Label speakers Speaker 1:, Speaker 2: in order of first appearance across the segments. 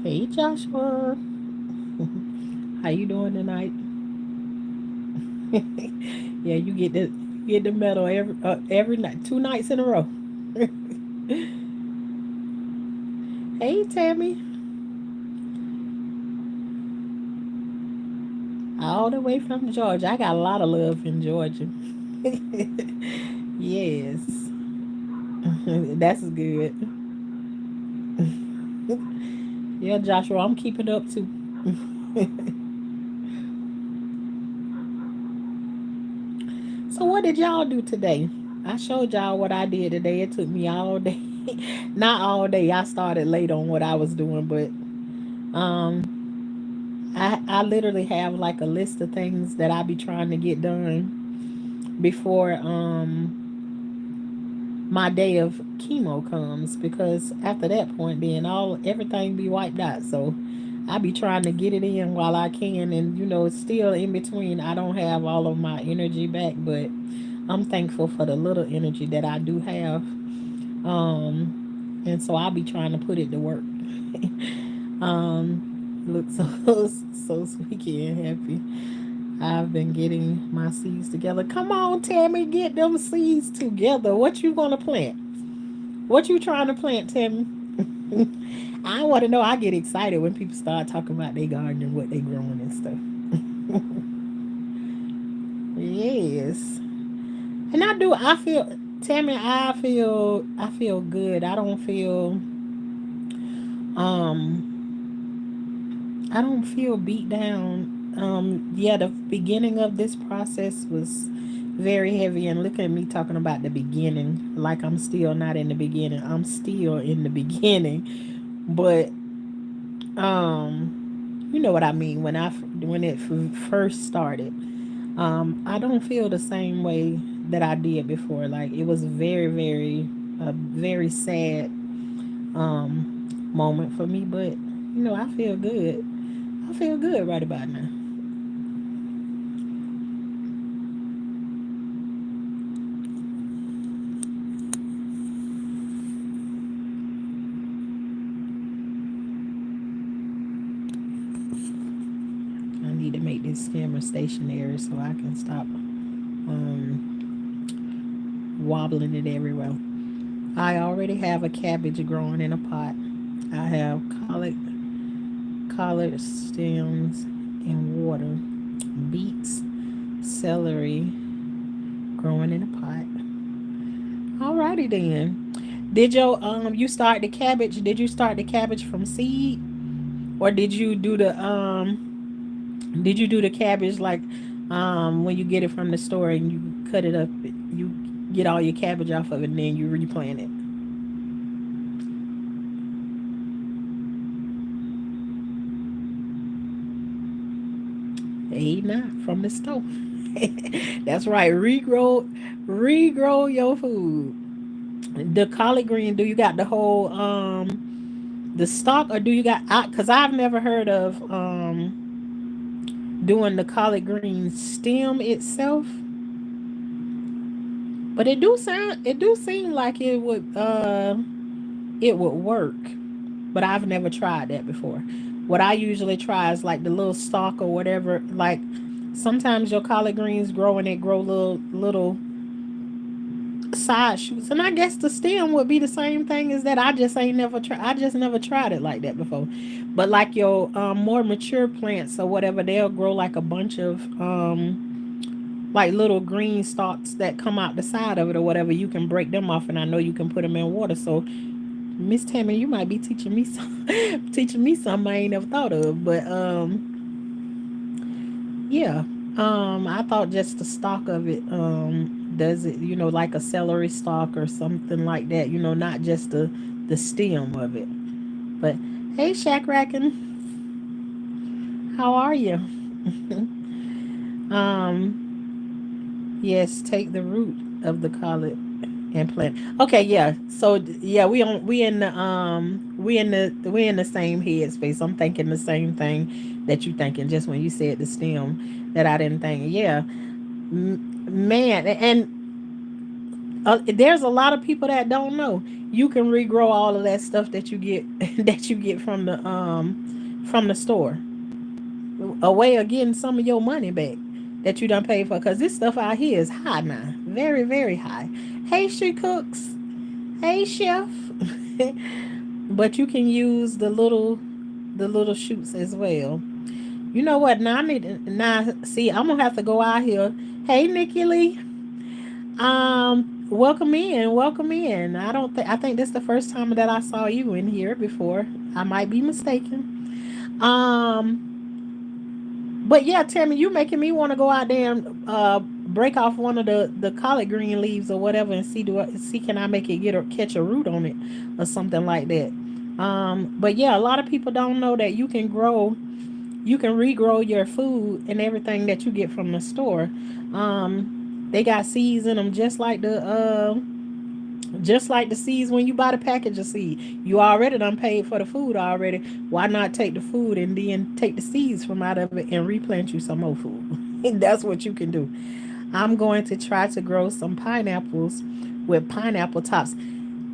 Speaker 1: Hey Joshua, how you doing tonight? Yeah, you get the medal every night, 2 nights in a row. Hey Tammy, all the way from Georgia. I got a lot of love in Georgia. Yes, that's good. Yeah, Joshua, I'm keeping up too. So what did y'all do today? I showed y'all what I did today. It took me all day. Not all day. I started late on what I was doing, but I literally have like a list of things that I be trying to get done before my day of chemo comes, because after that point then all everything be wiped out. So I be trying to get it in while I can, and still in between I don't have all of my energy back, but I'm thankful for the little energy that I do have. And so I'll be trying to put it to work. Look so squeaky and happy. I've been getting my seeds together. Come on, Tammy, get them seeds together. What you gonna plant? What you trying to plant, Tammy? I want to know. I get excited when people start talking about their garden and what they growing and stuff. Yes, and I do. I feel, Tammy. I feel good. I don't feel. Um. I don't feel beat down. Yeah, the beginning of this process was very heavy, and look at me talking about the beginning like I'm still not in the beginning. I'm still in the beginning, but you know what I mean when it first started. I don't feel the same way that I did before. Like, it was a very sad moment for me, but I feel good. I feel good right about now. I need to make this camera stationary so I can stop wobbling it everywhere. I already have a cabbage growing in a pot. I have collard stems in water, beets, celery growing in a pot. Alrighty then. You start the cabbage? Did you start the cabbage from seed, or did you do the cabbage like when you get it from the store and you cut it up, you get all your cabbage off of it and then you replant it? Hey, not from the store. That's right. Regrow your food. The collard green, do you got the whole the stalk, or do you got, cuz I've never heard of doing the collard green stem itself, but it do seem like it would work, but I've never tried that before. What I usually try is like the little stalk or whatever. Like, sometimes your collard greens grow and they grow little side shoots, and I guess the stem would be the same thing as that. I just never tried it like that before. But like your more mature plants or whatever, they'll grow like a bunch of like little green stalks that come out the side of it or whatever. You can break them off, and I know you can put them in water. So Miss Tammy, you might be teaching me some, teaching me something I ain't never thought of. But yeah, I thought just the stalk of it does it, like a celery stalk or something like that. Not just the stem of it. But hey, Shack Racken, how are you? Yes, take the root of the collard and plant. Okay, yeah. So yeah, we in the same headspace. I'm thinking the same thing that you thinking. Just when you said the stem, that I didn't think. Yeah, man, and There's a lot of people that don't know you can regrow all of that stuff that you get that you get from the store, a way of getting some of your money back that you done paid for. Because this stuff out here is high now, very very high. Hey, she cooks. Hey, chef. But you can use the little shoots as well. You know what? Now I need now. See, I'm gonna have to go out here. Hey, Nikki Lee. Welcome in, welcome in. I don't think I think this is the first time that I saw you in here before. I might be mistaken. But yeah, Tammy, you making me want to go out there and break off one of the collard green leaves or whatever and see can I make it get or catch a root on it or something like that. But yeah, a lot of people don't know that you can regrow your food and everything that you get from the store. They got seeds in them just like the seeds when you buy the package of seed. You already done paid for the food already. Why not take the food and then take the seeds from out of it and replant you some more food? That's what you can do. I'm going to try to grow some pineapples with pineapple tops.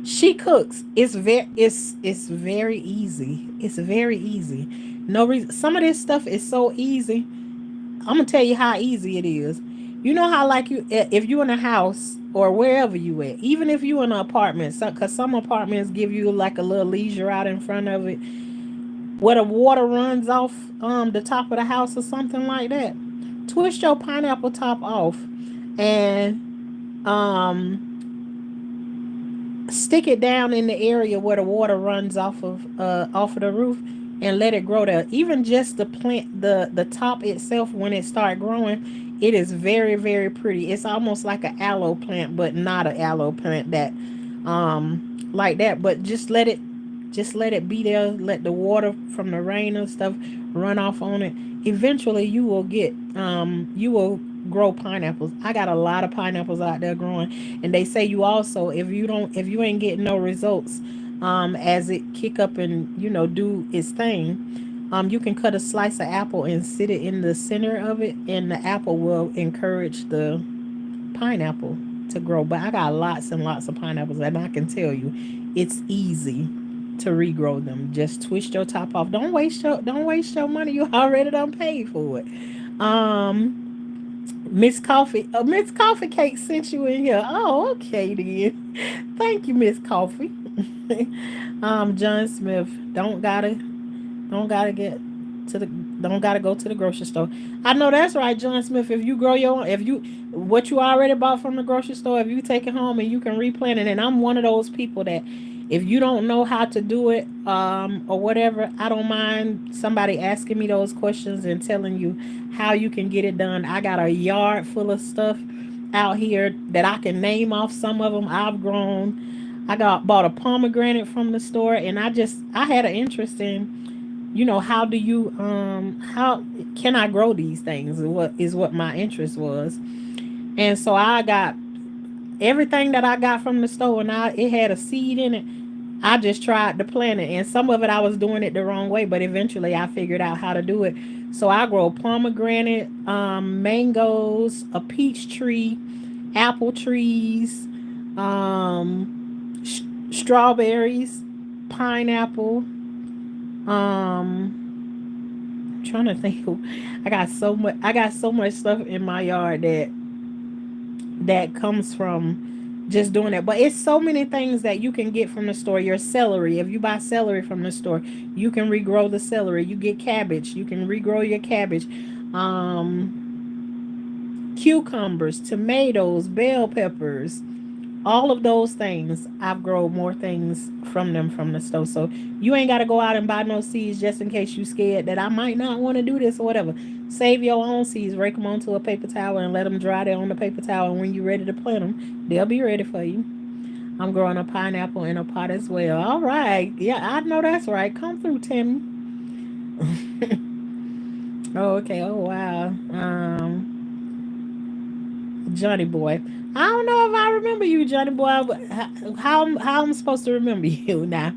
Speaker 1: She cooks. It's very easy. It's very easy. No reason. Some of this stuff is so easy. I'm gonna tell you how easy it is. You know how like if you in a house or wherever you at, even if you in an apartment, cause some apartments give you like a little leisure out in front of it, where the water runs off the top of the house or something like that. Twist your pineapple top off and stick it down in the area where the water runs off of the roof and let it grow there. Even just the plant, the top itself, when it start growing, it is very very pretty. It's almost like an aloe plant, but not an aloe plant that like that. But just let it be there. Let the water from the rain and stuff run off on it. Eventually you will grow pineapples. I got a lot of pineapples out there growing, and they say you also, if you ain't getting no results as it kick up and do its thing, you can cut a slice of apple and sit it in the center of it, and the apple will encourage the pineapple to grow. But I got lots and lots of pineapples, and I can tell you it's easy to regrow them. Just twist your top off. Don't waste your money. You already done paid for it. Miss Coffee Cake sent you in here. Oh, okay then. Thank you, Miss Coffee. John Smith, don't gotta get to the don't gotta go to the grocery store. I know that's right, John Smith. If you grow your own, if you what you already bought from the grocery store, if you take it home and you can replant it, and I'm one of those people that if you don't know how to do it, or whatever, I don't mind somebody asking me those questions and telling you how you can get it done. I got a yard full of stuff out here that I can name off some of them I've grown. I got bought a pomegranate from the store, and I had an interest in, how do you how can I grow these things? What my interest was, and so I got everything that I got from the store, and it had a seed in it. I just tried to plant it, and some of it I was doing it the wrong way, but eventually I figured out how to do it. So I grow pomegranate, mangoes, a peach tree, apple trees, strawberries, pineapple. Trying to think. I got so much. I got so much stuff in my yard that comes from just doing it. But it's so many things that you can get from the store. Your celery, if you buy celery from the store, you can regrow the celery. You get cabbage, you can regrow your cabbage. Cucumbers, tomatoes, bell peppers, all of those things. I've grown more things from them from the store. So you ain't got to go out and buy no seeds just in case you scared that I might not want to do this or whatever. Save your own seeds, rake them onto a paper towel and let them dry there on the paper towel. And when you're ready to plant them, they'll be ready for you. I'm growing a pineapple in a pot as well. All right. Yeah, I know that's right. Come through, Timmy. Oh, okay. Oh, wow. Johnny Boy. I don't know if I remember you, Johnny Boy. But how I'm supposed to remember you now?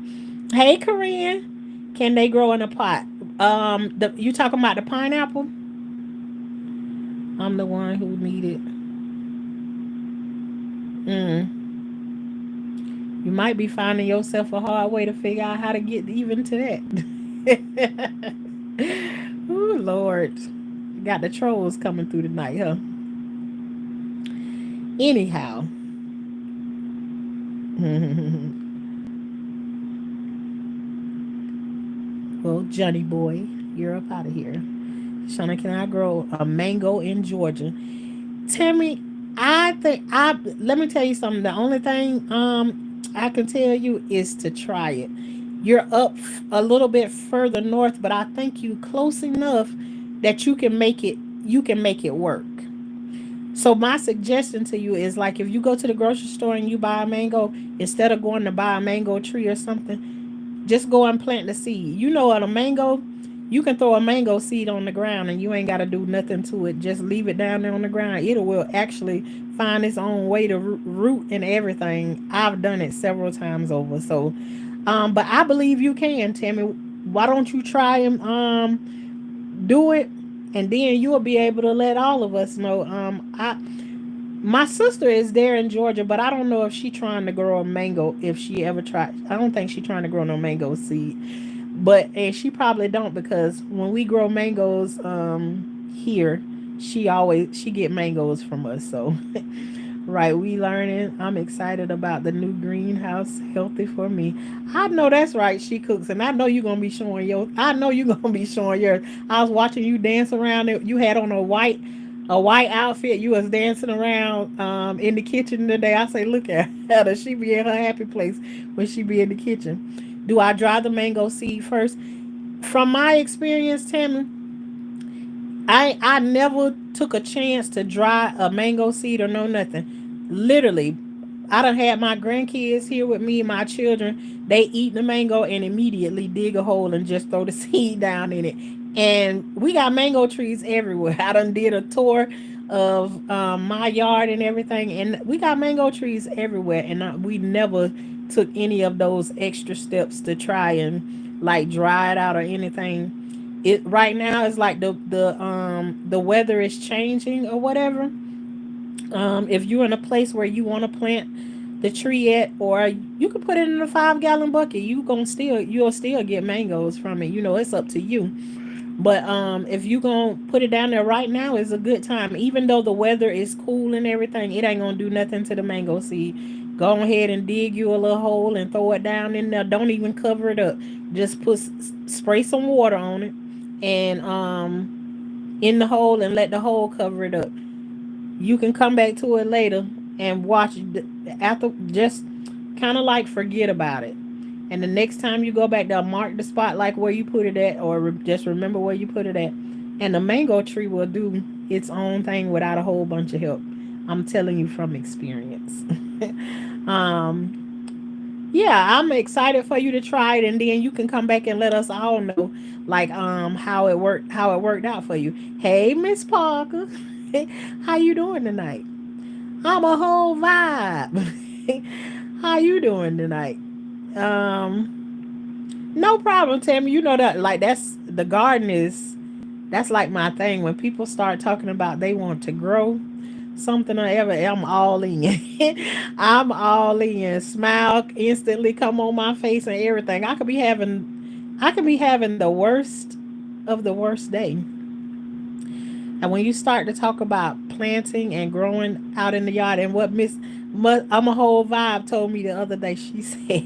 Speaker 1: Hey, Korean. Can they grow in a pot? You talking about the pineapple? I'm the one who needed. You might be finding yourself a hard way to figure out how to get even to that. Oh Lord, got the trolls coming through tonight, huh? Anyhow, well, Johnny boy, you're up out of here. Shauna, can I grow a mango in Georgia? Tammy, I think I let me tell you something. The only thing I can tell you is to try it. You're up a little bit further north, but I think you close enough that you can make it work. So my suggestion to you is like if you go to the grocery store and you buy a mango, instead of going to buy a mango tree or something, just go and plant the seed. You know, at a mango, you can throw a mango seed on the ground and you ain't got to do nothing to it. Just leave it down there on the ground. It will actually find its own way to root and everything. I've done it several times over. So, but I believe you can, Tammy. Why don't you try and do it, and then you'll be able to let all of us know. I My sister is there in Georgia, but I don't know if she trying to grow a mango. If she ever tried, I don't think she trying to grow no mango seed. But and she probably don't because when we grow mangoes here, she get mangoes from us. So right, we learning. I'm excited about the new greenhouse, healthy for me. I know that's right. She cooks, and I know you're gonna be showing your. I know you're gonna be showing yours. I was watching you dance around. You had on a white outfit. You was dancing around in the kitchen today. I say, look at her. She be in her happy place when she be in the kitchen. Do I dry the mango seed first? From my experience, Tammy, I never took a chance to dry a mango seed or no nothing. Literally, I done had my grandkids here with me and my children. They eat the mango and immediately dig a hole and just throw the seed down in it. And we got mango trees everywhere. I done did a tour of my yard and everything, and we got mango trees everywhere. And we never took any of those extra steps to try and like dry it out or anything. It right now is like the weather is changing or whatever. If you're in a place where you want to plant the tree at, or you can put it in a 5 gallon bucket, you'll still get mangoes from it. You know, it's up to you. But if you gonna put it down there right now is a good time. Even though the weather is cool and everything, it ain't gonna do nothing to the mango seed. Go ahead and dig you a little hole and throw it down in there. Don't even cover it up. Just spray some water on it and in the hole and let the hole cover it up. You can come back to it later and watch it after, just kind of like forget about it. And the next time you go back there, mark the spot like where you put it at, or just remember where you put it at. And the mango tree will do its own thing without a whole bunch of help. I'm telling you from experience. Yeah, I'm excited for you to try it, and then you can come back and let us all know like how it worked out for you. Hey, Miss Parker. How you doing tonight? I'm a whole vibe. How you doing tonight? No problem, Tammy. You know that like that's the garden is that's like my thing. When people start talking about they want to grow something or ever, I'm all in. I'm all in. Smile instantly come on my face and everything. I could be having the worst of the worst day. And when you start to talk about planting and growing out in the yard, and what I'm a whole vibe told me the other day, she said,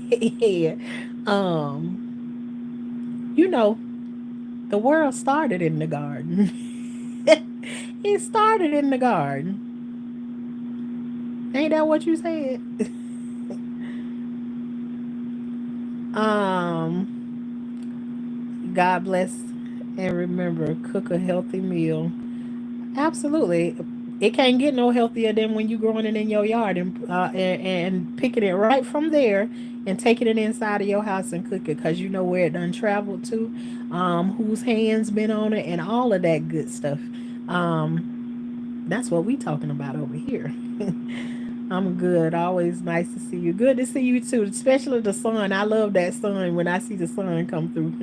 Speaker 1: you know, the world started in the garden. It started in the garden. Ain't that what you said? God bless and remember, cook a healthy meal. Absolutely. It can't get no healthier than when you growing it in your yard and picking it right from there and taking it inside of your house and cook it because you know where it done traveled to, whose hands been on it, and all of that good stuff. That's what we talking about over here. I'm good. Always nice to see you. Good to see you too, especially the sun. I love that sun when I see the sun come through.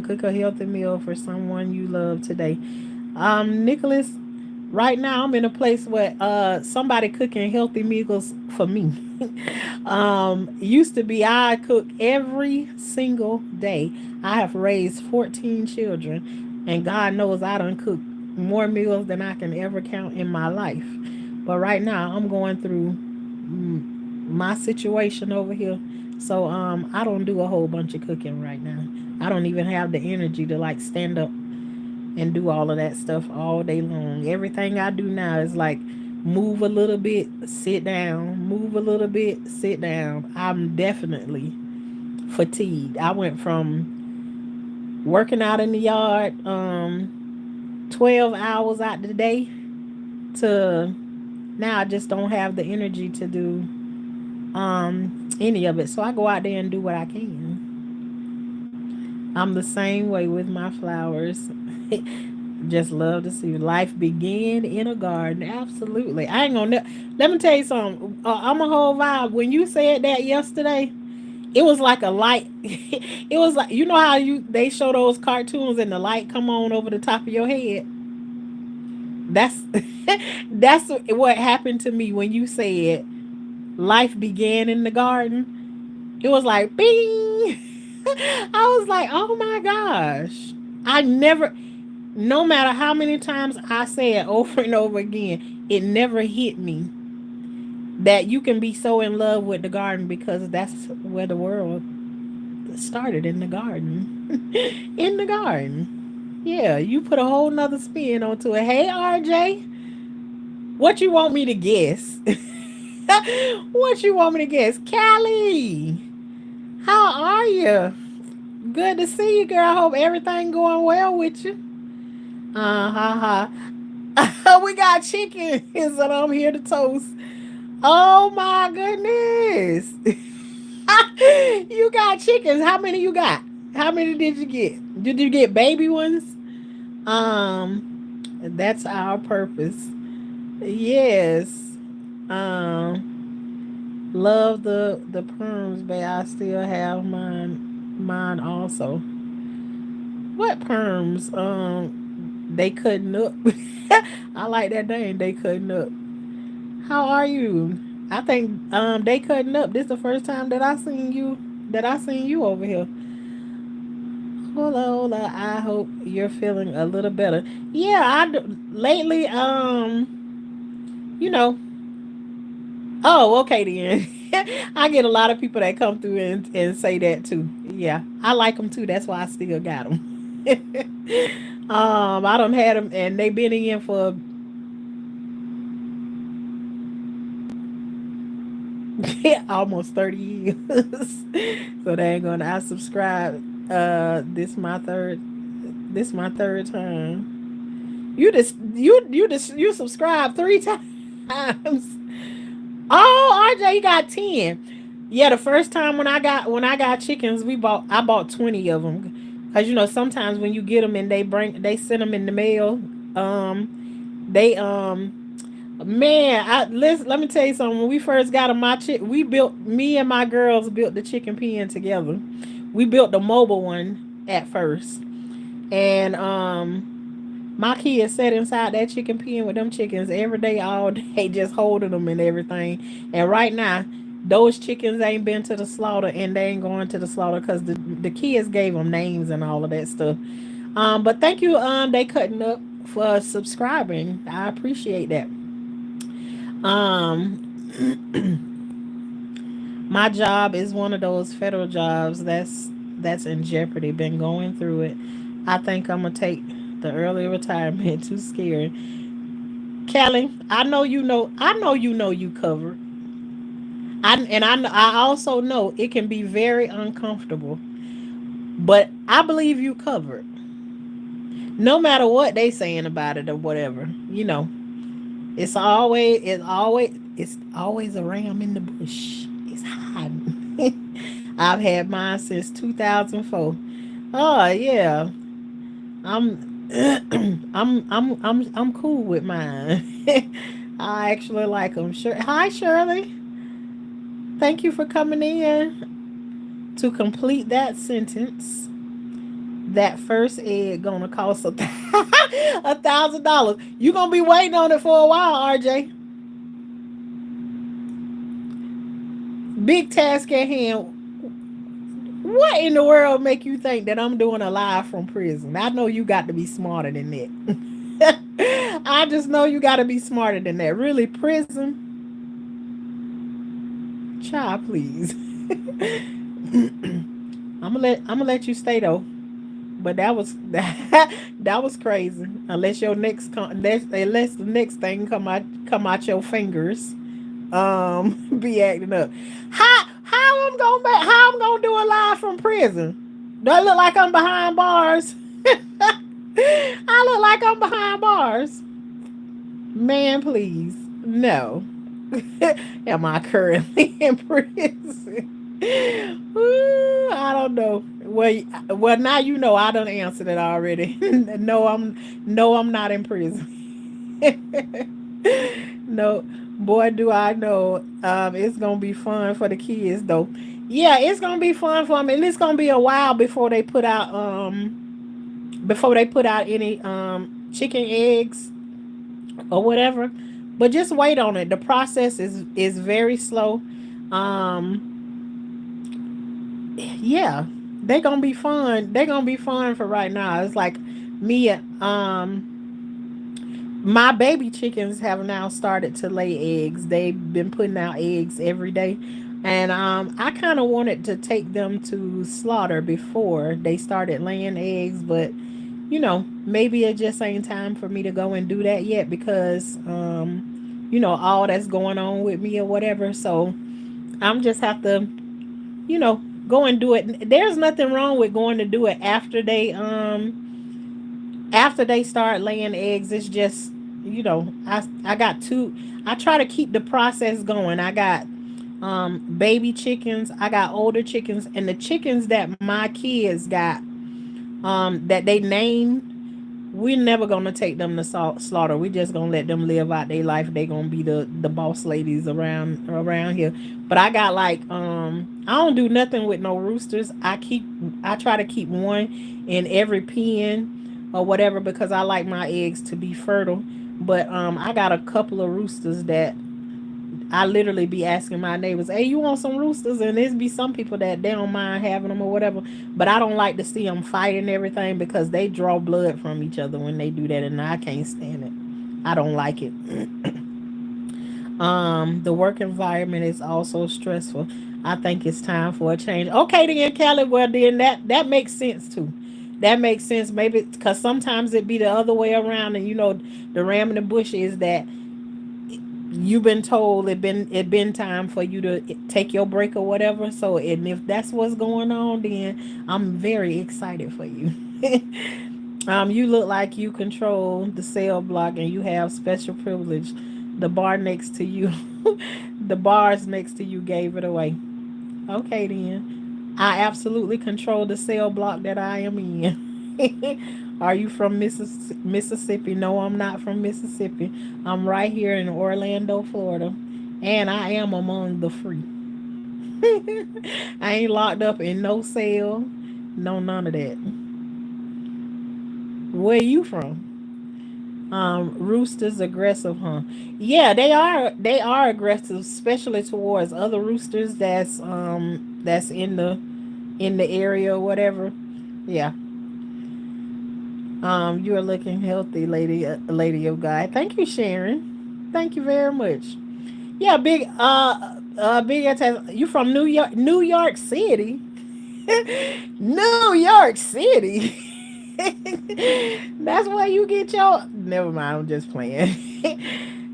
Speaker 1: Cook a healthy meal for someone you love today. Nicholas, Right now, I'm in a place where somebody cooking healthy meals for me. Used to be I cook every single day. I have raised 14 children, and God knows I done cooked more meals than I can ever count in my life. But right now, I'm going through my situation over here. So I don't do a whole bunch of cooking right now. I don't even have the energy to like stand up and do all of that stuff all day long. Everything I do now is like move a little bit, sit down, move a little bit, sit down. I'm definitely fatigued. I went from working out in the yard 12 hours out the day to now I just don't have the energy to do any of it. So I go out there and do what I can. I'm the same way with my flowers. Just love to see life begin in a garden. Absolutely. I ain't gonna. Let me tell you something. I'm a whole vibe. When you said that yesterday, it was like a light. It was like you know how they show those cartoons and the light come on over the top of your head. That's that's what happened to me when you said life began in the garden. It was like bing. I was like, oh my gosh. I never, no matter how many times I say it over and over again, it never hit me that you can be so in love with the garden because that's where the world started in the garden. In the garden. Yeah, you put a whole nother spin onto it. Hey, RJ, what you want me to guess? What you want me to guess? Callie, how are you? Good to see you, girl. I hope everything going well with you. Ha ha. We got chicken, and I'm here to toast. Oh my goodness. You got chickens. How many you got? How many did you get? Did you get baby ones? That's our purpose. Yes. Love the perms, but I still have mine also. What perms? They cutting up. I like that name. They cutting up. How are you? I think they cutting up. This is the first time that I seen you. That I seen you over here. Hola, hola. I hope you're feeling a little better. Yeah, lately. You know. Oh, okay then. I get a lot of people that come through and say that too. Yeah, I like them too. That's why I still got them. I don't had them, and they been in for almost 30 years. So they ain't gonna. I subscribe. This my third time. You subscribed 3 times. Oh, RJ, you got 10. Yeah, the first time when I got chickens, I bought 20 of them. Cause sometimes when you get them and they send them in the mail, they man, let me tell you something. When we first got them, me and my girls built the chicken pen together. We built the mobile one at first, and my kids sat inside that chicken pen with them chickens every day, all day, just holding them and everything. And right now, those chickens ain't been to the slaughter, and they ain't going to the slaughter because the kids gave them names and all of that stuff. But thank you, they cutting up for subscribing. I appreciate that. My job is one of those federal jobs that's in jeopardy. Been going through it. I think I'm gonna take the early retirement. Too scared. Kelly, I know you know. I know you know you covered. I also know it can be very uncomfortable. But I believe you covered. No matter what they saying about it or whatever, it's always a ram in the bush. It's hiding. I've had mine since 2004. Oh yeah, I'm I'm cool with mine. I actually like them. Sure. Hi Shirley. Thank you for coming in to complete that sentence. That first egg gonna cost $1,000. You gonna be waiting on it for a while, RJ. Big task at hand. What in the world make you think that I'm doing a live from prison? I know you got to be smarter than that. I just know you got to be smarter than that. Really, prison, child, please. I'm gonna let you stay though. But that was that was crazy. Unless the next thing come out your fingers, be acting up. How I'm gonna do a live from prison? Do I look like I'm behind bars? I look like I'm behind bars. Man, please. No. Am I currently in prison? I don't know. Well, now you know I done answered it already. No, I'm not in prison. No, boy, do I know. It's gonna be fun for the kids though. Yeah, it's gonna be fun for them, and it's gonna be a while before they put out any chicken eggs or whatever. But just wait on it. The process is very slow. Um, yeah, they're gonna be fun. They're gonna be fun for right now. It's like me. My baby chickens have now started to lay eggs. They've been putting out eggs every day. And I kind of wanted to take them to slaughter before they started laying eggs, but maybe it just ain't time for me to go and do that yet because all that's going on with me or whatever. So I'm just have to, go and do it. There's nothing wrong with going to do it after they start laying eggs. It's just, I got two. I try to keep the process going. I got baby chickens, I got older chickens, and the chickens that my kids got that they named, we're never gonna take them to slaughter. We just gonna let them live out their life. They gonna be the boss ladies around here. But I got like I don't do nothing with no roosters. I try to keep one in every pen or whatever because I like my eggs to be fertile. But I got a couple of roosters that I literally be asking my neighbors, "Hey, you want some roosters?" And there's be some people that they don't mind having them or whatever. But I don't like to see them fight and everything because they draw blood from each other when they do that, and I can't stand it. I don't like it. The work environment is also stressful. I think it's time for a change. Okay, then Kelly. Well, then that makes sense too. That makes sense. Maybe because sometimes it be the other way around, and the ram in the bush is that you've been told it been time for you to take your break or whatever. So, and if that's what's going on, then I'm very excited for you. You look like you control the cell block and you have special privilege. The bar next to you, the bars next to you gave it away. Okay, then. I absolutely control the cell block that I am in. Are you from Mississippi? No, I'm not from Mississippi. I'm right here in Orlando, Florida. And I am among the free. I ain't locked up in no cell. No, none of that. Where you from? Roosters aggressive, huh? Yeah, they are aggressive, especially towards other roosters that's in the area or whatever. Yeah. You are looking healthy, lady of God. Thank you, Sharon. Thank you very much. Yeah, big you from New York City. New York City. That's where you get your. Never mind. I'm just playing.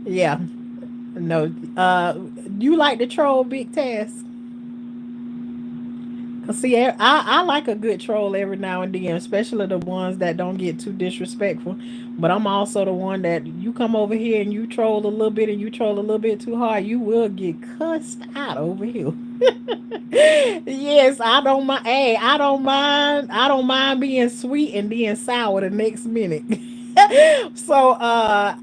Speaker 1: Yeah. No. You like to troll big tasks? Cause see, I like a good troll every now and then, especially the ones that don't get too disrespectful. But I'm also the one that you come over here and you troll a little bit and you troll a little bit too hard, you will get cussed out over here. Yes, I don't mind. Hey, I don't mind. I don't mind being sweet and being sour the next minute. So I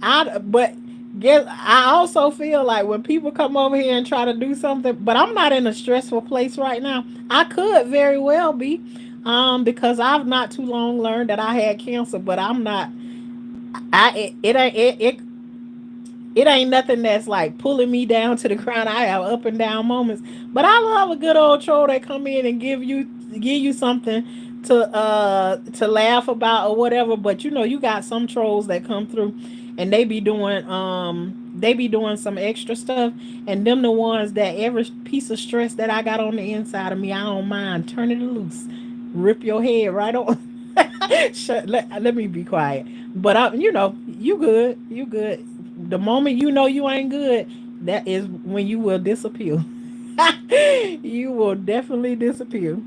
Speaker 1: also feel like when people come over here and try to do something, but I'm not in a stressful place right now. I could very well be. Because I've not too long learned that I had cancer, but I'm not. It ain't nothing that's like pulling me down to the ground. I have up and down moments, but I love a good old troll that come in and give you something to laugh about or whatever. But you know, you got some trolls that come through, and they be doing some extra stuff, and them the ones that every piece of stress that I got on the inside of me, I don't mind turning it loose, rip your head right on. Let me be quiet. But you good. You good. The moment you know you ain't good, that is when you will disappear. You will definitely disappear.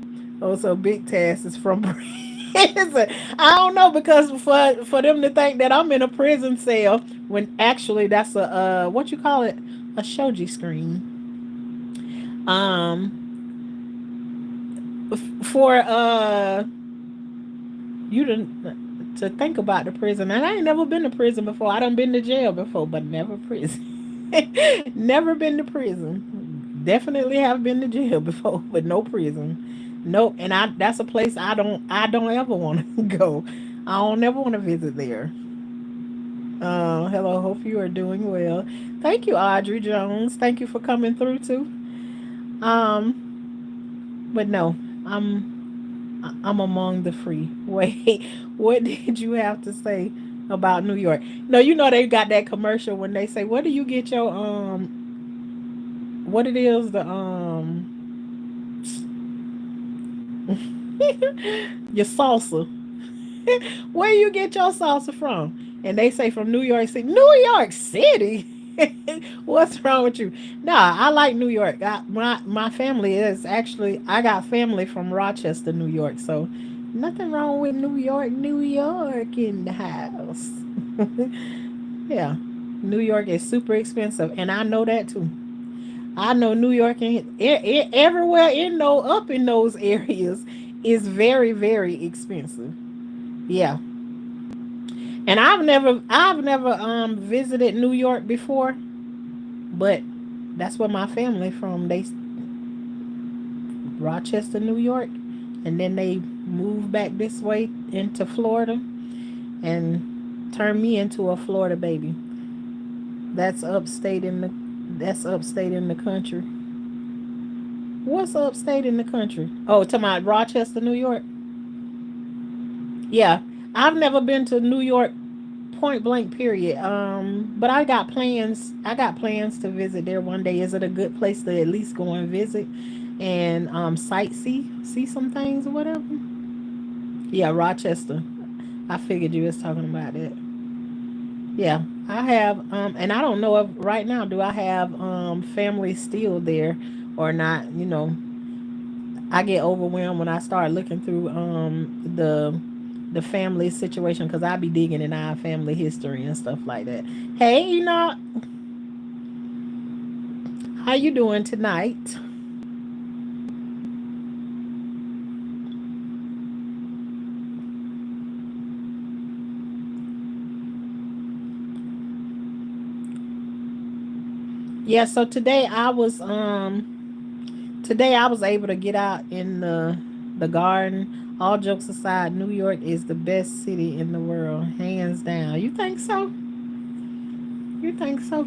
Speaker 1: Oh, so big task is from prison. I don't know, because for them to think that I'm in a prison cell when actually that's a what you call it, a shoji screen. Um, for you to think about the prison. And I ain't never been to prison before. I done been to jail before, but never prison. Never been to prison. Definitely have been to jail before, but no prison. Nope. And that's a place I don't ever want to go. I don't ever want to visit there. Hello, hope you are doing well. Thank you, Audrey Jones. Thank you for coming through too. But no, I'm among the free. Wait, what did you have to say about New York? No, you know they got that commercial when they say, "Where do you get your what it is your salsa? Where you get your salsa from?" And they say from New York City. New York City. What's wrong with you? Nah, I like New York. My family is actually, I got family from Rochester, New York. So nothing wrong with New York. New York in the house. Yeah, New York is super expensive, and I know that too. I know New York and everywhere up in those areas is very very expensive. Yeah, and I've never visited New York before, but that's where my family from. They Rochester, New York, and then they moved back this way into Florida and turned me into a Florida baby. That's upstate in the that's upstate in the country. What's upstate in the country? Oh, to my Rochester, New York. Yeah, I've never been to New York point blank period. But I got plans. I got plans to visit there one day. Is it a good place to at least go and visit and sightsee, see some things or whatever? Yeah, Rochester. I figured you was talking about that. Yeah, I have. And I don't know if right now do I have family still there or not. I get overwhelmed when I start looking through the family situation, because I be digging in our family history and stuff like that. Hey, how you doing tonight? Yeah, so today I was able to get out in the garden. All jokes aside, New York is the best city in the world, hands down. You think so? You think so?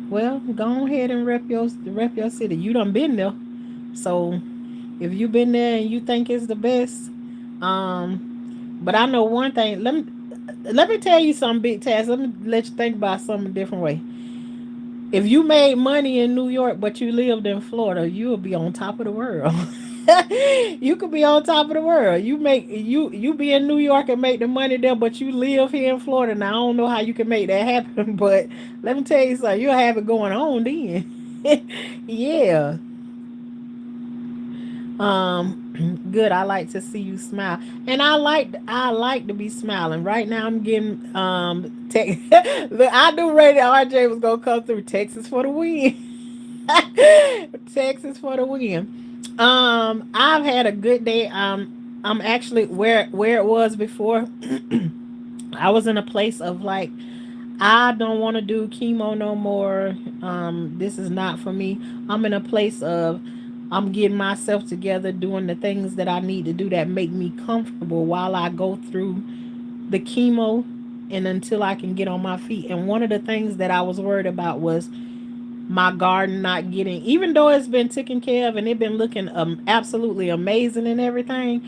Speaker 1: Well, go ahead and rep your city. You done been there, so if you been there and you think it's the best, but I know one thing. Let me tell you something, big task. Let me let you think about something a different way. If you made money in New York but you lived in Florida, you would be on top of the world. You could be on top of the world. You be in New York and make the money there, but you live here in Florida. Now I don't know how you can make that happen, but let me tell you something. You'll have it going on then. Yeah. Good. I like to see you smile, and I like to be smiling. Right now, I'm getting Look, I knew Radio RJ was gonna come through. Texas for the win. Texas for the win. I've had a good day. I'm actually where it was before. I was in a place of like, I don't want to do chemo no more. This is not for me. I'm in a place of I'm getting myself together, doing the things that I need to do that make me comfortable while I go through the chemo and until I can get on my feet. And one of the things that I was worried about was my garden not getting, even though it's been taken care of and it been looking absolutely amazing and everything,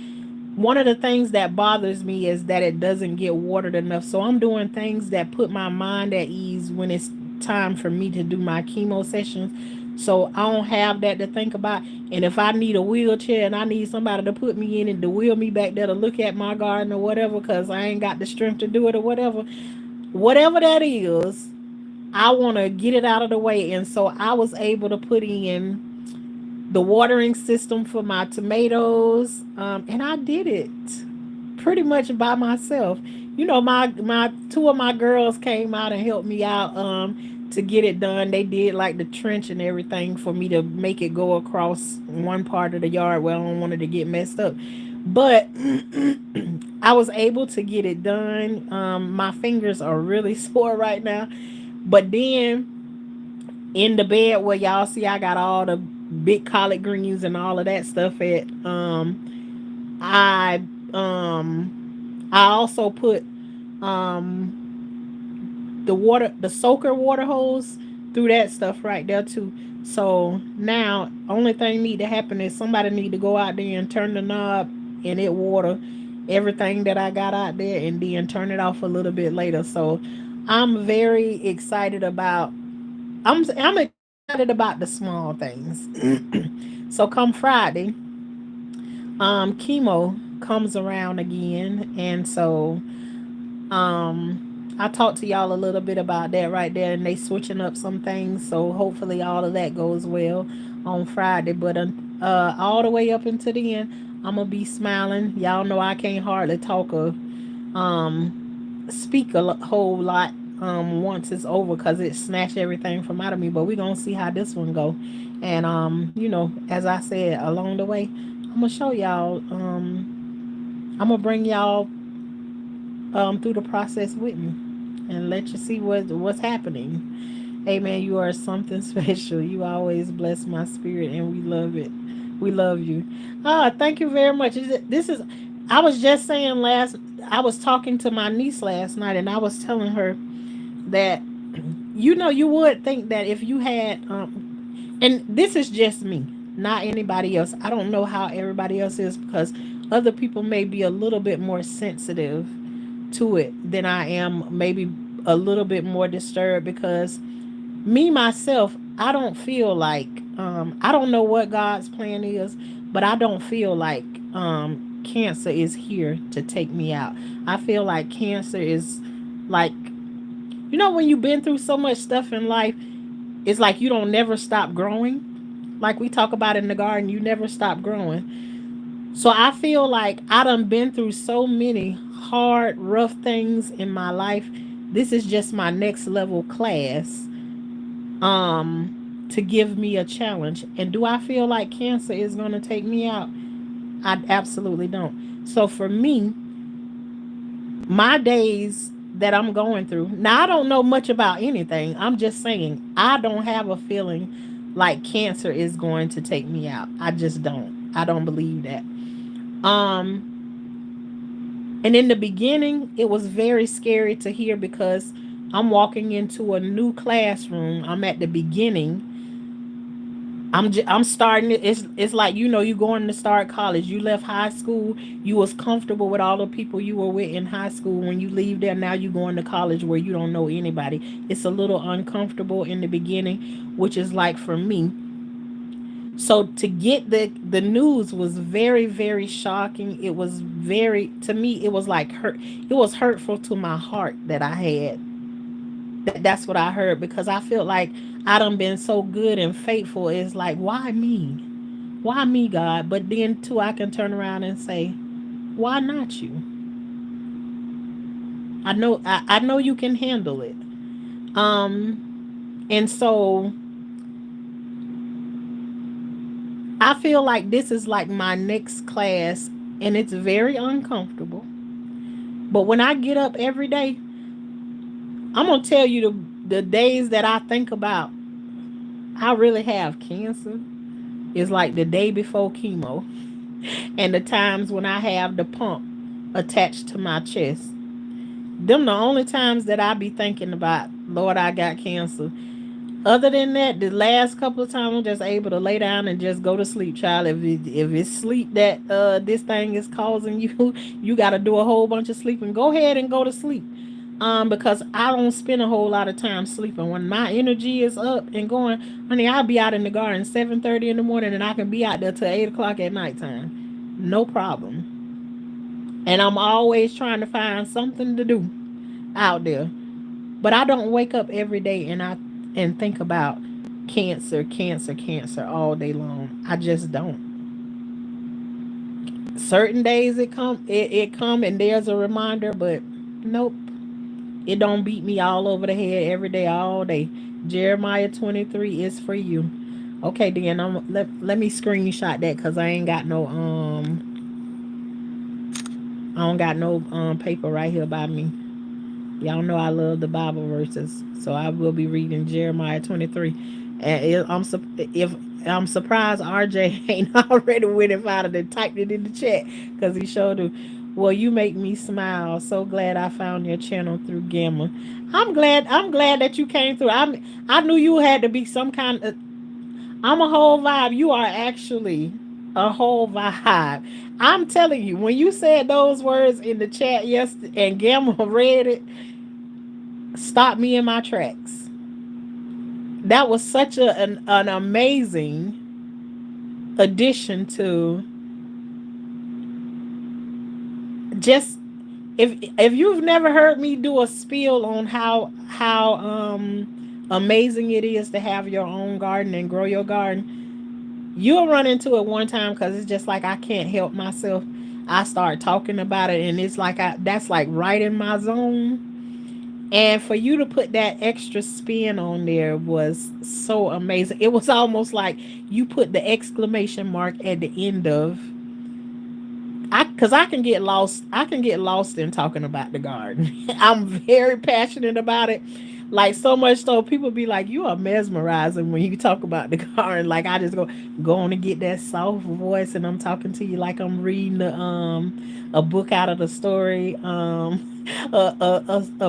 Speaker 1: one of the things that bothers me is that it doesn't get watered enough. So I'm doing things that put my mind at ease when it's time for me to do my chemo sessions. So I don't have that to think about. And if I need a wheelchair and I need somebody to put me in it to wheel me back there to look at my garden or whatever, because I ain't got the strength to do it or whatever that is, I want to get it out of the way. And so I was able to put in the watering system for my tomatoes, and I did it pretty much by myself. You know, my two of my girls came out and helped me out to get it done. They did like the trench and everything for me to make it go across one part of the yard where I don't want it to get messed up. But I was able to get it done. My fingers are really sore right now. But then in the bed where y'all see I got all the big collard greens and all of that stuff at, I I also put the soaker water hose through that stuff right there too. So now only thing need to happen is somebody need to go out there and turn the knob and it water everything that I got out there and then turn it off a little bit later. So I'm very excited about I'm excited about the small things. So come Friday, chemo comes around again, and so I talked to y'all a little bit about that right there, and they switching up some things. So hopefully all of that goes well on Friday. But all the way up until the end, I'm gonna be smiling. Y'all know I can't hardly talk or speak a whole lot once it's over because it snatched everything from out of me. But we gonna see how this one go. And you know, as I said along the way, I'm gonna show y'all. I'm gonna bring y'all through the process with me and let you see what's happening. Amen. You are something special. You always bless my spirit, and we love it. We love you. Thank you very much. This is. I was just saying last. I was talking to my niece last night, and I was telling her that you know you would think that if you had and this is just me, not anybody else. I don't know how everybody else is because other people may be a little bit more sensitive to it than I am, maybe a little bit more disturbed because me myself, I don't feel like I don't know what God's plan is, but I don't feel like cancer is here to take me out. I feel like cancer is like, you know, when you've been through so much stuff in life, it's like you don't never stop growing. Like we talk about in the garden, you never stop growing. So I feel like I done been through so many hard, rough things in my life. This is just my next level class to give me a challenge. And do I feel like cancer is going to take me out? I absolutely don't. So for me, my days that I'm going through. Now I don't know much about anything. I'm just saying I don't have a feeling like cancer is going to take me out. I just don't. I don't believe that. And in the beginning, it was very scary to hear because I'm walking into a new classroom. I'm at the beginning. I'm starting it. It's like, you know, you going to start college. You left high school. You was comfortable with all the people you were with in high school. When you leave there, now you going to college where you don't know anybody. It's a little uncomfortable in the beginning, which is like for me. So to get the news was very, very shocking. It was very, to me, it was like hurt. It was hurtful to my heart that I had. That's what I heard because I felt like I done been so good and faithful. It's like, why me? Why me, God? But then too, I can turn around and say, why not you? I know you can handle it. And so I feel like this is like my next class, and it's very uncomfortable. But when I get up every day, I'm gonna tell you the days that I think about I really have cancer. is like the day before chemo, and the times when I have the pump attached to my chest. Them the only times that I be thinking about, Lord, I got cancer. Other than that, the last couple of times I'm just able to lay down and just go to sleep, child. If it's sleep that this thing is causing you, you got to do a whole bunch of sleeping. Go ahead and go to sleep. Because I don't spend a whole lot of time sleeping. When my energy is up and going, honey, I'll be out in the garden 7:30 in the morning, and I can be out there till 8 o'clock at nighttime, no problem. And I'm always trying to find something to do out there. But I don't wake up every day and think about cancer, cancer, cancer all day long. I just don't. Certain days it come and there's a reminder, but nope. It don't beat me all over the head every day, all day. Jeremiah 23 is for you. Okay, then let me screenshot that because I don't got no paper right here by me. Y'all know I love the Bible verses, so I will be reading Jeremiah 23. And if I'm surprised RJ ain't already went and found it and typed it in the chat because he showed it. Well, you make me smile. So glad I found your channel through Gamma. I'm glad. I'm glad that you came through. I knew you had to be some kind of. I'm a whole vibe. You are actually a whole vibe. I'm telling you, when you said those words in the chat yesterday and Gamma read it, stopped me in my tracks. That was such an amazing addition to just if you've never heard me do a spiel on how amazing it is to have your own garden and grow your garden, you'll run into it one time because it's just like I can't help myself. I start talking about it and it's like that's like right in my zone. And for you to put that extra spin on there was so amazing. It was almost like you put the exclamation mark at the end of I can get lost. I can get lost in talking about the garden. I'm very passionate about it. Like so much so people be like, you are mesmerizing when you talk about the garden. Like I just go on and get that soft voice and I'm talking to you like I'm reading a book out of the story, a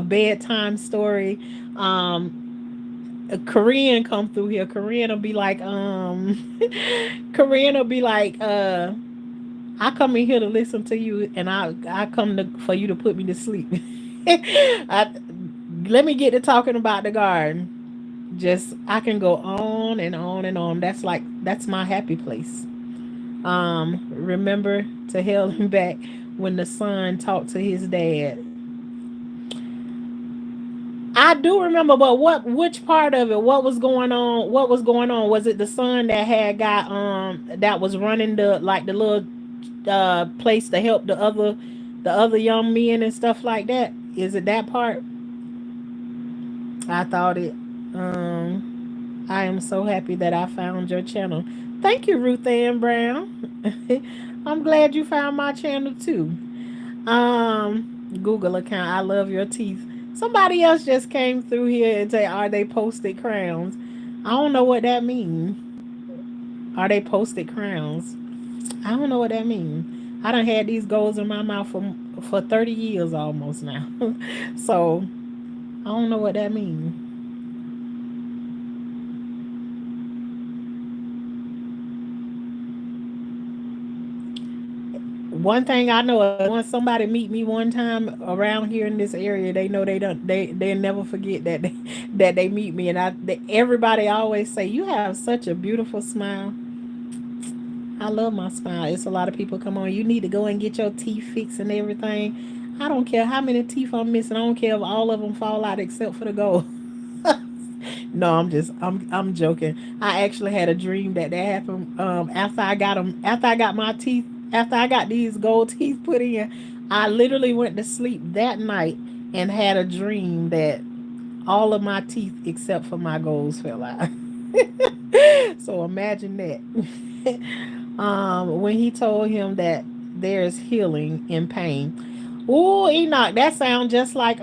Speaker 1: bedtime story. A Korean come through here. Korean will be like, Korean will be like, I come in here to listen to you, and I come for you to put me to sleep. Let me get to talking about the garden. Just I can go on and on and on. That's my happy place. Remember to hell and back when the son talked to his dad. I do remember, but which part of it? What was going on? What was going on? Was it the son that had got that was running the like the little place to help the other young men and stuff like that? Is it that part? I thought it. I am so happy that I found your channel. Thank you, Ruth Ann Brown. I'm glad you found my channel too. Google account. I love your teeth. Somebody else just came through here and say, "Are they posted crowns?" I don't know what that means. Are they posted crowns? I don't know what that means. I done had these goals in my mouth for 30 years almost now. So I don't know what that means. One thing I know, once somebody meet me one time around here in this area, they know they never forget that that they meet me, and everybody always say you have such a beautiful smile. I love my smile. It's a lot of people come on. You need to go and get your teeth fixed and everything. I don't care how many teeth I'm missing. I don't care if all of them fall out except for the gold. No, I'm joking. I actually had a dream that happened after I got them after I got my teeth after I got these gold teeth put in. I literally went to sleep that night and had a dream that all of my teeth except for my golds fell out. So imagine that. When he told him that there's healing in pain. Oh, Enoch, that sounds just like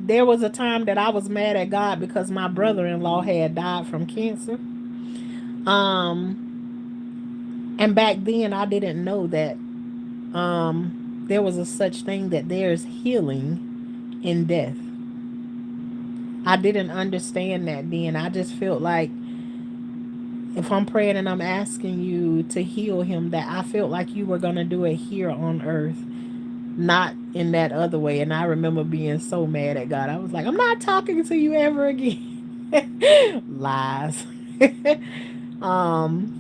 Speaker 1: there was a time that I was mad at God because my brother-in-law had died from cancer. Um And back then I didn't know that there was a such thing that there's healing in death. I didn't understand that then. I just felt like if I'm praying and I'm asking you to heal him, that I felt like you were going to do it here on earth, not in that other way. And I remember being so mad at God. I was like, I'm not talking to you ever again. Lies. um,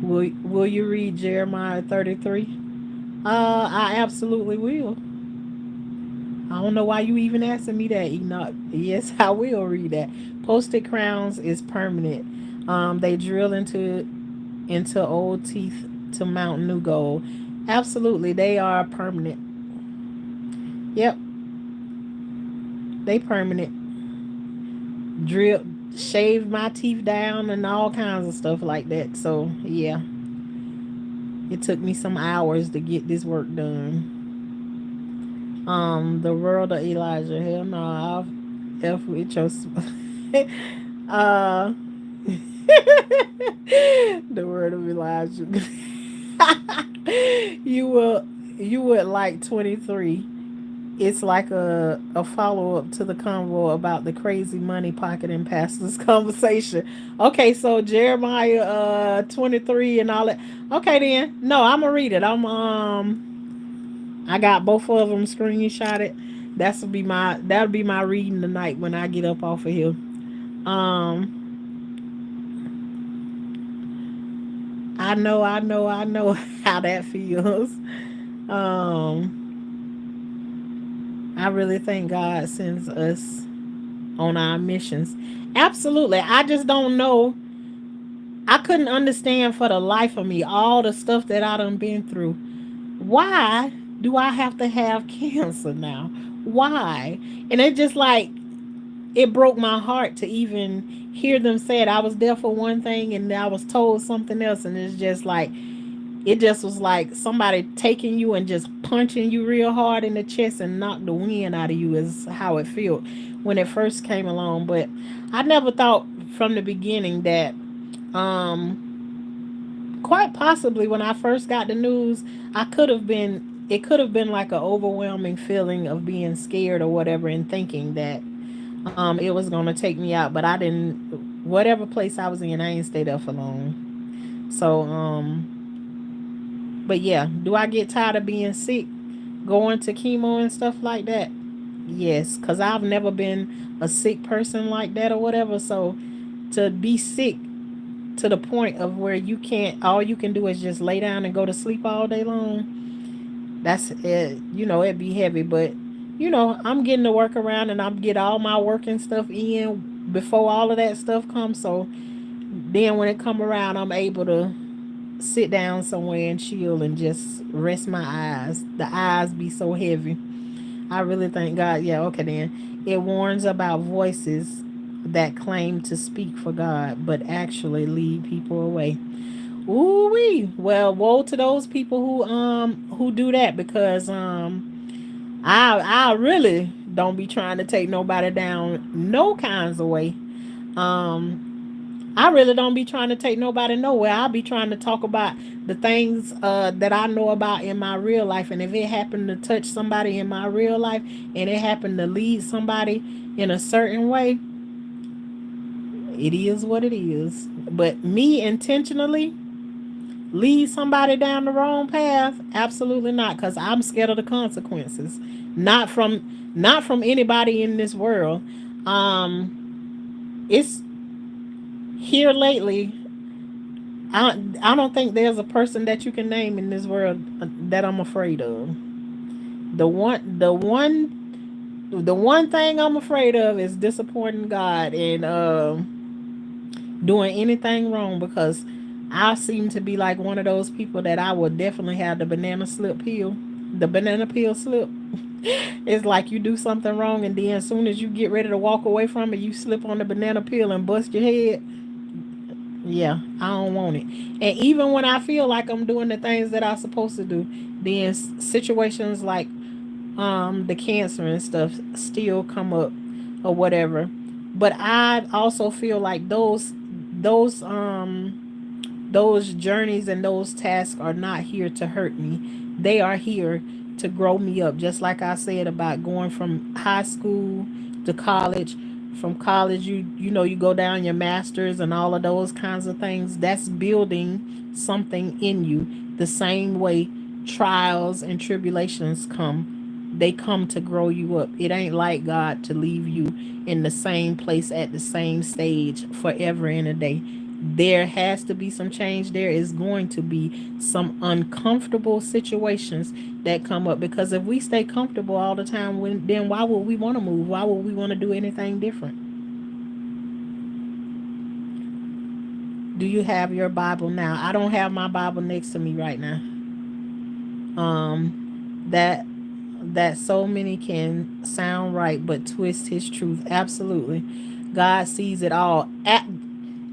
Speaker 1: will you read Jeremiah 33? I absolutely will. I don't know why you even asking me that, Enoch. Yes, I will read that. Posted crowns is permanent. They drill into old teeth to mount new gold. Absolutely, they are permanent. Yep, they permanent. Drill, shave my teeth down and all kinds of stuff like that. So yeah, it took me some hours to get this work done. The world of Elijah. Hell no, I'll F with your. uh, the word of Elijah. you will, you would like 23. It's like a follow up to the convo about the crazy money pocketing pastors conversation. Okay, so Jeremiah 23 and all that. Okay then. No, I'm gonna read it. I got both of them screenshotted. That'll be my reading tonight when I get up off of here. Um I know how that feels. Um I really think God sends us on our missions. Absolutely. I just don't know. I couldn't understand for the life of me all the stuff that I done been through. Why do I have to have cancer now? Why? And it just like it broke my heart to even hear them say it. I was there for one thing and I was told something else, and it's just like it just was like somebody taking you and just punching you real hard in the chest and knock the wind out of you is how it felt when it first came along. But I never thought from the beginning that quite possibly when I first got the news, I could have been it could have been like an overwhelming feeling of being scared or whatever and thinking that it was gonna take me out, but I didn't. Whatever place I was in, I ain't stay there for long. So but yeah, do I get tired of being sick, going to chemo and stuff like that? Yes, cause I've never been a sick person like that or whatever. So to be sick to the point of where you can't, all you can do is just lay down and go to sleep all day long. That's it. You know, it'd be heavy, but I'm getting to work around and I'm get all my working stuff in before all of that stuff comes. So then when it come around, I'm able to sit down somewhere and chill and just rest my eyes. The eyes be so heavy. I really thank God. Yeah, okay then. It warns about voices that claim to speak for God but actually lead people away. Ooh wee. Well, woe to those people who do that, because I really don't be trying to take nobody down no kinds of way. I really don't be trying to take nobody nowhere. I'll be trying to talk about the things that I know about in my real life, and if it happened to touch somebody in my real life and it happened to lead somebody in a certain way, it is what it is. But me intentionally lead somebody down the wrong path, absolutely not, because I'm scared of the consequences. Not from anybody in this world. It's here lately. I don't think there's a person that you can name in this world that I'm afraid of. The one thing I'm afraid of is disappointing God and doing anything wrong, because I seem to be like one of those people that I would definitely have the banana slip peel. The banana peel slip. It's like you do something wrong and then as soon as you get ready to walk away from it, you slip on the banana peel and bust your head. Yeah, I don't want it. And even when I feel like I'm doing the things that I'm supposed to do, then situations like the cancer and stuff still come up or whatever. But I also feel like those Those journeys and those tasks are not here to hurt me. They are here to grow me up. Just like I said about going from high school to college. From college, you go down your masters and all of those kinds of things. That's building something in you. The same way trials and tribulations come, they come to grow you up. It ain't like God to leave you in the same place at the same stage forever and a day. There has to be some change. There is going to be some uncomfortable situations that come up, because if we stay comfortable all the time, then why would we want to move? Why would we want to do anything different? Do you have your Bible now? I don't have my Bible next to me right now. That so many can sound right but twist his truth. Absolutely. God sees it all.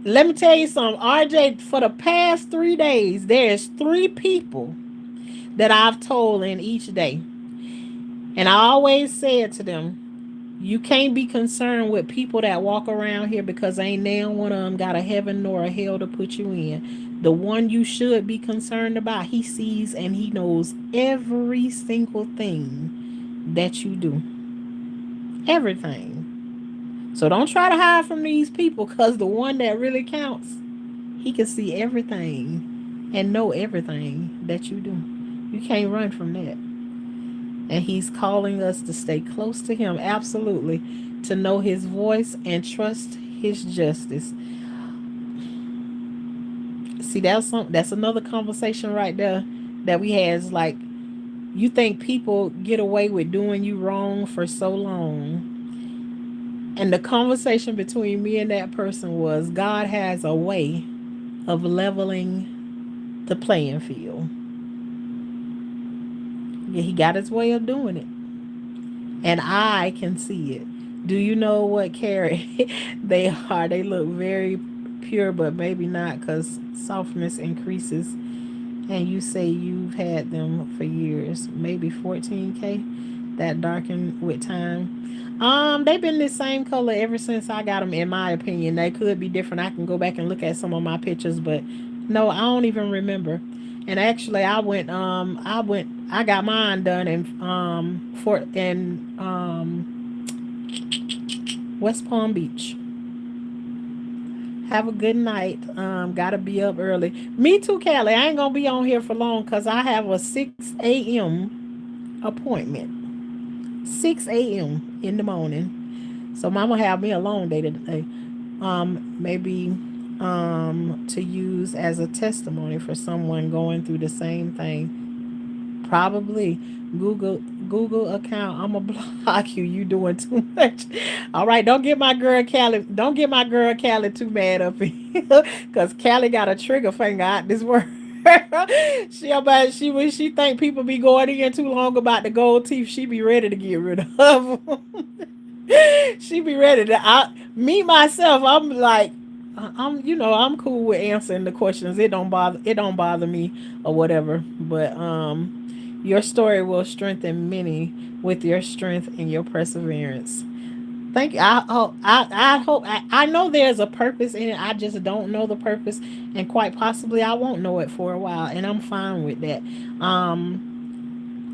Speaker 1: Let me tell you something, RJ, for the past 3 days, there's 3 people that I've told in each day. And I always said to them, you can't be concerned with people that walk around here, because ain't now one of them got a heaven nor a hell to put you in. The one you should be concerned about, he sees and he knows every single thing that you do. Everything. So don't try to hide from these people, because the one that really counts, he can see everything and know everything that you do. You can't run from that. And he's calling us to stay close to him, absolutely, to know his voice and trust his justice. See, that's another conversation right there that we had. Is like, you think people get away with doing you wrong for so long. And the conversation between me and that person was, God has a way of leveling the playing field. Yeah, he got his way of doing it. And I can see it. Do you know what carrot they are? They look very pure, but maybe not, because softness increases. And you say you've had them for years, maybe 14K, that darken with time. They've been the same color ever since I got them. In my opinion, they could be different. I can go back and look at some of my pictures, but no, I don't even remember. And actually, I got mine done in West Palm Beach. Have a good night. Gotta be up early. Me too, Callie. I ain't gonna be on here for long because I have a 6 a.m. appointment. 6 a.m. in the morning. So mama have me a long day today. Maybe to use as a testimony for someone going through the same thing. Probably Google account. I'ma block you. You doing too much. All right, don't get my girl Callie. Don't get my girl Callie too mad up here, cause Callie got a trigger finger out this word. When she think people be going in too long about the gold teeth, she be ready to get rid of them. She be ready to. Me myself, I'm like, I'm cool with answering the questions. It don't bother me or whatever. But your story will strengthen many with your strength and your perseverance. Thank you. I hope I know there's a purpose in it. I just don't know the purpose, and quite possibly I won't know it for a while, and I'm fine with that.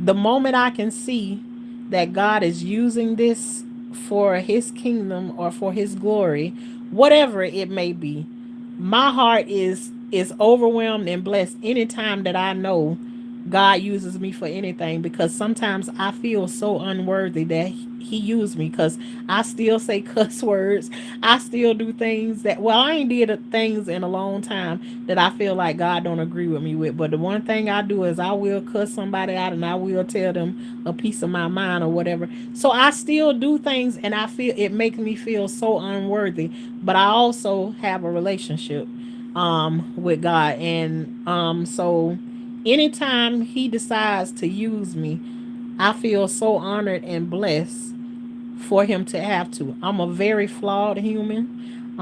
Speaker 1: The moment I can see that God is using this for his kingdom or for his glory, whatever it may be, my heart is overwhelmed and blessed anytime that I know God uses me for anything, because sometimes I feel so unworthy that he used me, because I still say cuss words. I still do things that, well, I ain't did things in a long time that I feel like God don't agree with me with. But the one thing I do is I will cuss somebody out and I will tell them a piece of my mind or whatever. So I still do things and I feel it makes me feel so unworthy. But I also have a relationship with God. And so anytime he decides to use me, I feel so honored and blessed for him to have to. I'm a very flawed human.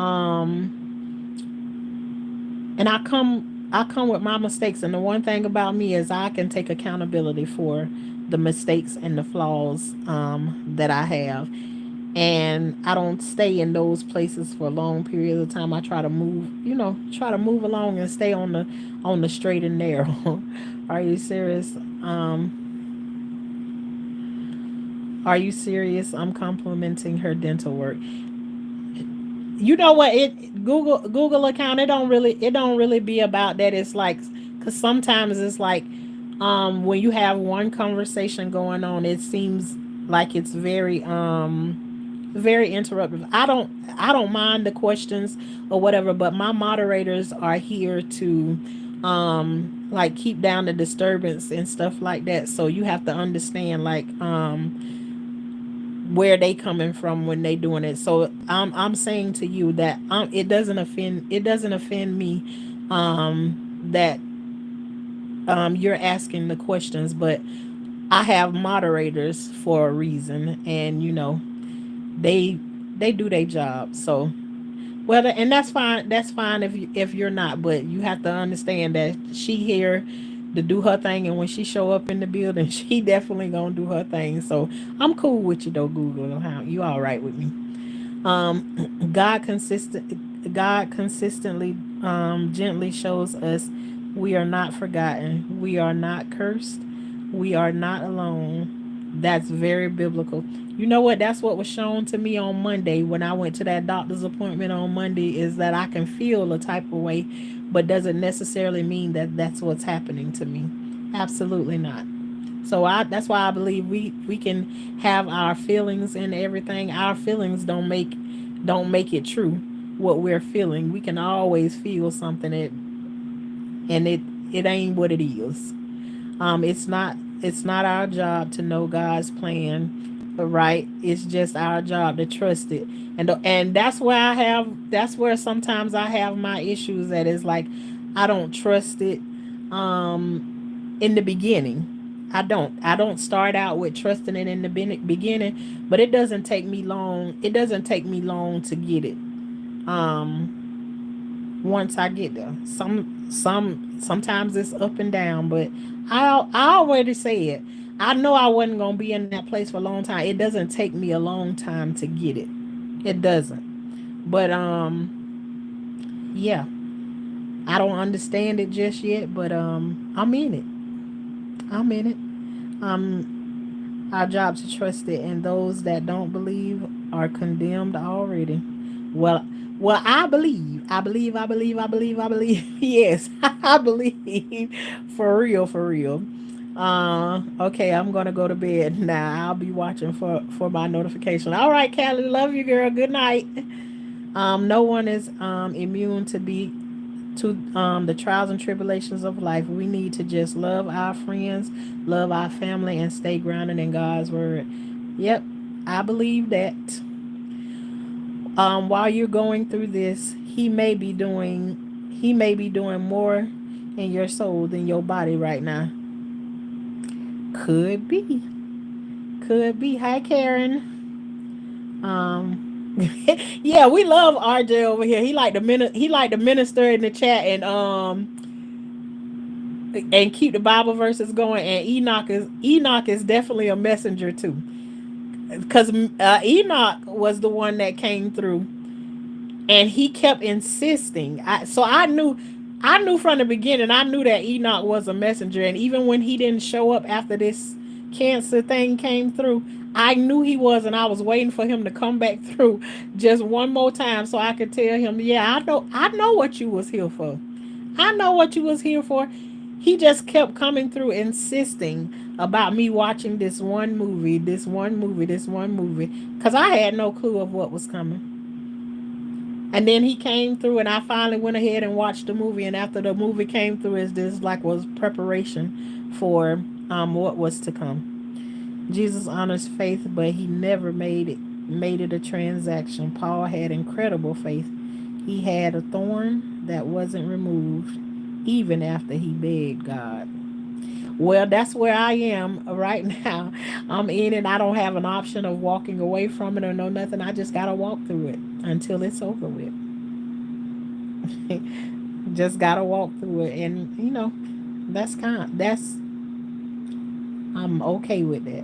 Speaker 1: And I come with my mistakes, and the one thing about me is I can take accountability for the mistakes and the flaws that I have. and I don't stay in those places for long periods of time. I try to move, try to move along and stay on the straight and narrow. Are you serious? Are you serious? I'm complimenting her dental work. You know what? It Google account. It don't really be about that. It's like, because sometimes it's like, when you have one conversation going on, it seems like it's very interruptive. I don't mind the questions or whatever, but my moderators are here to like keep down the disturbance and stuff like that. So you have to understand, like, where they coming from when they doing it. So I'm saying to you that it doesn't offend me that you're asking the questions, but I have moderators for a reason, and they they do their job. So whether, and that's fine. That's fine if you're not, but you have to understand that she here to do her thing, and when she show up in the building, she definitely gonna do her thing. So I'm cool with you though, Google. How you all right with me? God consistently, gently shows us we are not forgotten, we are not cursed, we are not alone. That's very biblical. You know what? That's what was shown to me on Monday when I went to that doctor's appointment on Monday, is that I can feel a type of way, but doesn't necessarily mean that that's what's happening to me. Absolutely not. So that's why I believe we can have our feelings and everything. Our feelings don't make it true what we're feeling. We can always feel something, and it ain't what it is. It's not our job to know God's plan, right? It's just our job to trust it. And that's where sometimes I have my issues, that is like, I don't trust it in the beginning. I don't start out with trusting it in the beginning, but it doesn't take me long to get it. Once I get there, sometimes it's up and down, but I already said, I know I wasn't gonna be in that place for a long time. It doesn't take me a long time to get it. It doesn't. But yeah, I don't understand it just yet, but I'm in it. I'm in it. Our job to trust it, and those that don't believe are condemned already. Well, well, I believe, I believe, I believe, I believe, I believe. Yes, I believe, for real, for real. Okay, I'm gonna go to bed now. I'll be watching for my notification. All right, Callie, love you, girl. Good night. No one is immune to the trials and tribulations of life. We need to just love our friends, love our family, and stay grounded in God's word. Yep, I believe that. While you're going through this, He may be doing more in your soul than your body right now. Could be, could be. Hi, Karen. Yeah, we love RJ over here. He like the minister in the chat, and keep the Bible verses going. And Enoch is definitely a messenger too, because Enoch was the one that came through, and he kept insisting. So I knew from the beginning. I knew that Enoch was a messenger, and even when he didn't show up after this cancer thing came through, I knew he was, and I was waiting for him to come back through just one more time so I could tell him, yeah, I know what you was here for. I know what you was here for. He just kept coming through, insisting about me watching this one movie, this one movie, this one movie, because I had no clue of what was coming. And then he came through, and I finally went ahead and watched the movie. And after the movie came through, is this like was preparation for what was to come. Jesus honors faith, but he never made it a transaction. Paul had incredible faith. He had a thorn that wasn't removed, even after he begged God. Well, that's where I am right now. I'm in it. I don't have an option of walking away from it or no nothing. I just gotta walk through it until it's over with. Just gotta walk through it, and that's I'm okay with that.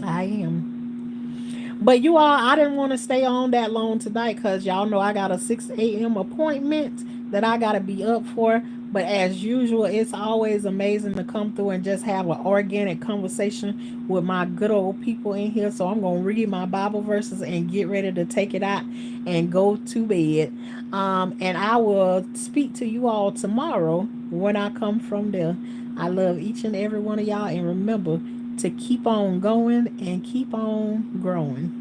Speaker 1: I am. But you all, I didn't want to stay on that long tonight because y'all know I got a 6 a.m. appointment that I got to be up for. But as usual, it's always amazing to come through and just have an organic conversation with my good old people in here. So I'm going to read my Bible verses and get ready to take it out and go to bed. And I will speak to you all tomorrow when I come from there. I love each and every one of y'all. And remember to keep on going and keep on growing.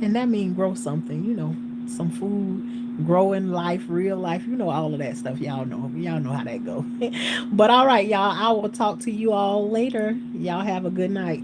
Speaker 1: And that means grow something, some food, grow in life, real life, all of that stuff. Y'all know how that go. But all right, y'all, I will talk to you all later. Y'all have a good night.